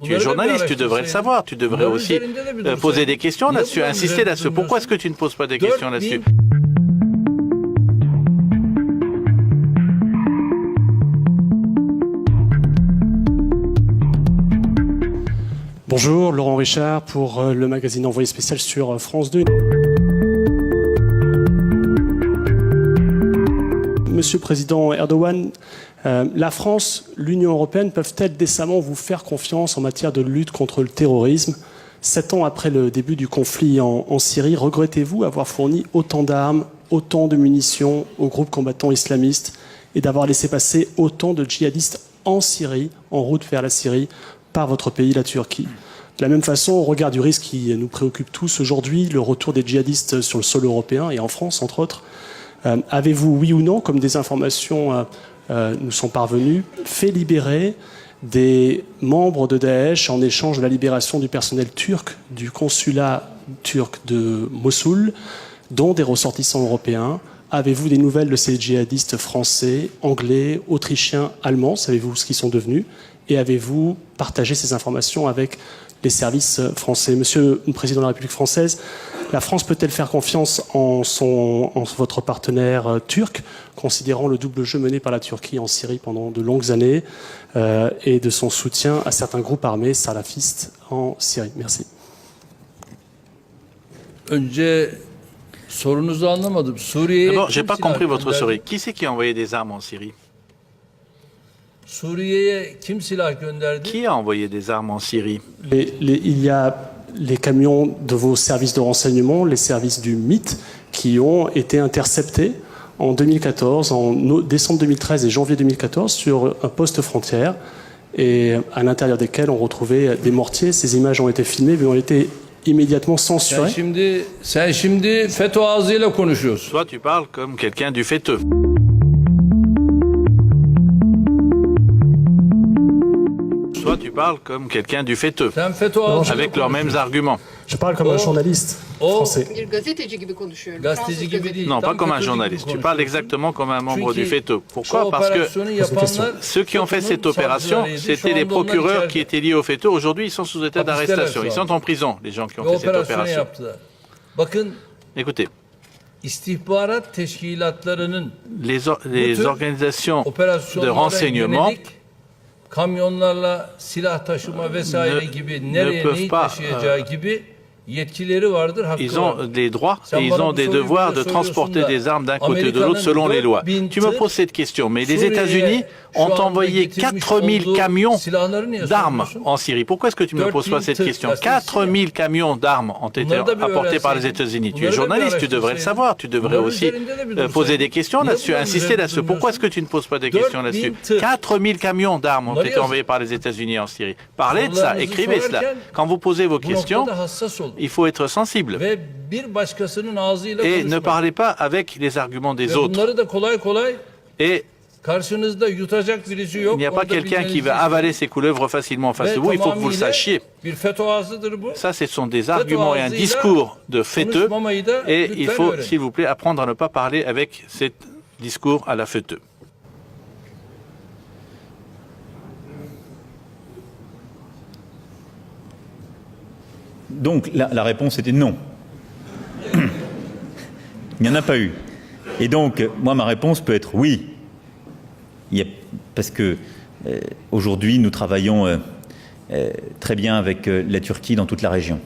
Tu es journaliste, tu devrais le savoir. Tu devrais aussi poser des questions là-dessus, insister là-dessus. Pourquoi est-ce que tu ne poses pas des questions là-dessus? Bonjour, Laurent Richard pour le magazine Envoyé spécial sur France 2. Monsieur le Président Erdogan, la France, l'Union européenne peuvent-elles décemment vous faire confiance en matière de lutte contre le terrorisme? 7 ans après le début du conflit en Syrie, regrettez-vous avoir fourni autant d'armes, autant de munitions aux groupes combattants islamistes et d'avoir laissé passer autant de djihadistes en Syrie, en route vers la Syrie, par votre pays, la Turquie? De la même façon, au regard du risque qui nous préoccupe tous aujourd'hui, le retour des djihadistes sur le sol européen et en France, entre autres, avez-vous, oui ou non, comme des informations nous sont parvenues, fait libérer des membres de Daesh en échange de la libération du personnel turc du consulat turc de Mossoul, dont des ressortissants européens? Avez-vous des nouvelles de ces djihadistes français, anglais, autrichiens, allemands? Savez-vous ce qu'ils sont devenus? Et avez-vous partagé ces informations avec les services français? Monsieur le Président de la République française, la France peut-elle faire confiance en votre partenaire turc, considérant le double jeu mené par la Turquie en Syrie pendant de longues années et de son soutien à certains groupes armés salafistes en Syrie? Merci. D'abord, je n'ai pas compris votre souris. Qui c'est qui a envoyé des armes en Syrie? Qui a envoyé des armes en Syrie? Il y a les camions de vos services de renseignement, les services du MIT, qui ont été interceptés en 2014, en décembre 2013 et janvier 2014, sur un poste frontière, et à l'intérieur desquels on retrouvait des mortiers. Ces images ont été filmées, mais ont été immédiatement censurées. Toi, tu parles comme quelqu'un du faiteux. Toi, tu parles comme quelqu'un du faiteux, avec leurs mêmes arguments. Je parle comme un journaliste français. Non, pas comme un journaliste. Tu parles exactement comme un membre du faiteux. Pourquoi? Parce que ceux qui ont fait cette opération, c'était les procureurs qui étaient liés au faiteux. Aujourd'hui, ils sont sous état d'arrestation. Ils sont en prison, les gens qui ont fait cette opération. Écoutez, les organisations de renseignement ne peuvent pas. Ils ont des droits et ils ont des devoirs de transporter des armes d'un côté et de l'autre selon les lois. Tu me poses cette question, mais les États-Unis ont envoyé 4000 camions d'armes en Syrie. Pourquoi est-ce que tu ne me poses pas cette question? 4000 camions d'armes ont été apportés par les États-Unis. Tu es journaliste, tu devrais le savoir. Tu devrais aussi poser des questions là-dessus, insister là-dessus. Pourquoi est-ce que tu ne poses pas des questions là-dessus? 4000 camions d'armes ont été envoyés par les États-Unis en Syrie. Parlez de ça, écrivez cela. Quand vous posez vos questions, il faut être sensible et ne parlez pas avec les arguments des autres. Et il n'y a pas quelqu'un qui va avaler ces couleuvres facilement en face de vous, il faut que vous le sachiez. Ça, ce sont des arguments et un discours de faiteux, et il faut, s'il vous plaît, apprendre à ne pas parler avec ce discours à la faiteux. Donc, la réponse était non. Il n'y en a pas eu. Et donc, moi, ma réponse peut être oui. Parce que aujourd'hui, nous travaillons très bien avec la Turquie dans toute la région.